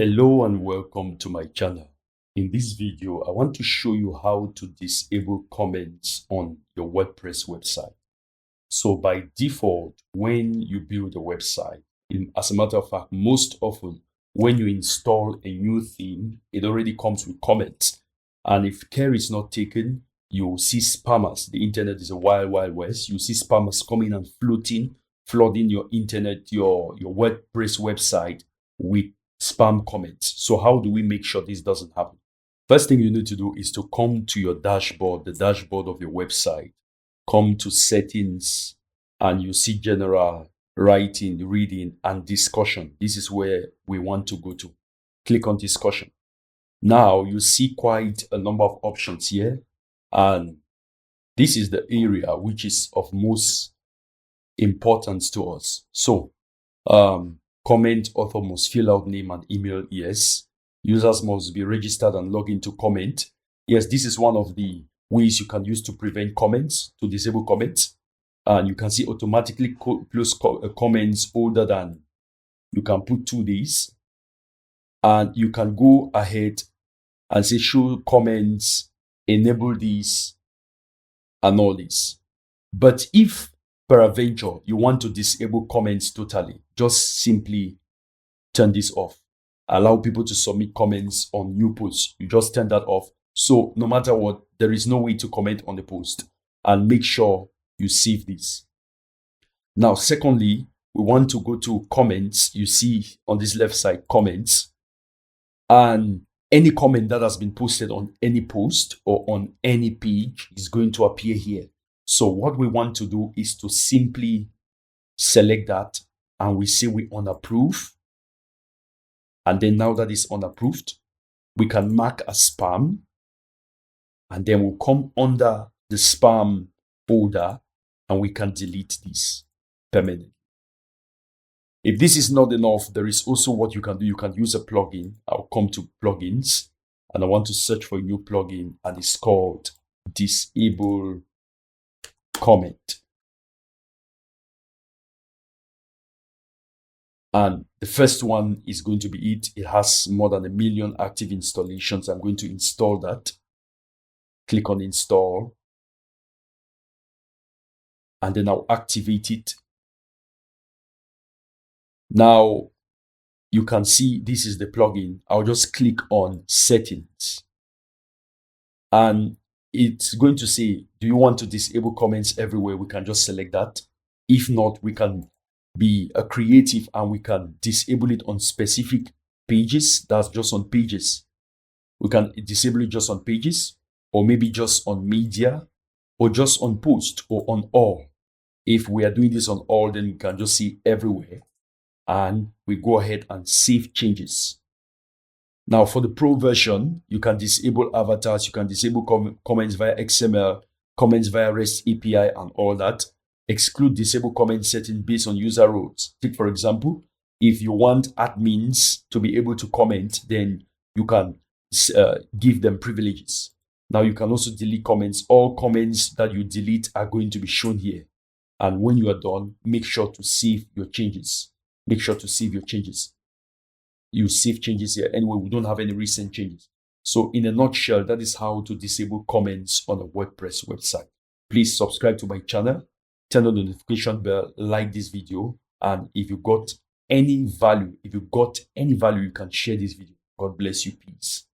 Hello and welcome to my channel. In this video, I want to show you how to disable comments on your WordPress website. So by default, when you build a website, as a matter of fact, most often when you install a new theme, it already comes with comments. And if care is not taken, you'll see spammers. The internet is a wild, wild west. You see spammers coming and flooding your internet, your WordPress website with spam comments. So how do we make sure this doesn't happen? First thing you need to do is to come to your dashboard, the dashboard of your website. Come to settings and you see general, writing, reading, and discussion. This is where we want to go to. Click on discussion. Now you see quite a number of options here, and this is the area which is of most importance to us. So comment author must fill out name and email. Yes. Users must be registered and log in to comment. Yes, this is one of the ways you can use to prevent comments, to disable comments. And you can see automatically close comments older than, you can put 2 days. And you can go ahead and say show comments, enable this, and all this. But if peradventure you want to disable comments totally, just simply turn this off. Allow people to submit comments on new posts. You just turn that off. So no matter what, there is no way to comment on the post. And make sure you save this. Now, secondly, we want to go to comments. You see on this left side, comments. And any comment that has been posted on any post or on any page is going to appear here. So what we want to do is to simply select that and we say we unapprove. And then now that is unapproved, we can mark as spam. And then we'll come under the spam folder and we can delete this permanently. If this is not enough, there is also what you can do. You can use a plugin. I'll come to plugins and I want to search for a new plugin and it's called Disable Comment. And the first one is going to be it. It has more than 1 million active installations. I'm going to install that. Click on install. And then I'll activate it. Now, you can see this is the plugin. I'll just click on settings. And it's going to say, do you want to disable comments everywhere? We can just select that. If not, we can be creative and we can disable it on specific pages. That's just on pages. We can disable it just on pages, or maybe just on media, or just on post, or on all. If we are doing this on all, then we can just see everywhere. And we go ahead and save changes. Now for the pro version, you can disable avatars, you can disable comments via XML, comments via REST API and all that. Exclude disable comment setting based on user roles. Take for example, if you want admins to be able to comment, then you can give them privileges. Now you can also delete comments. All comments that you delete are going to be shown here. And when you are done, make sure to save your changes. Make sure to save your changes. You save changes here. Anyway, we don't have any recent changes. So in a nutshell, that is how to disable comments on a WordPress website. Please subscribe to my channel, turn on the notification bell, like this video. And if you got any value, you can share this video. God bless you. Peace.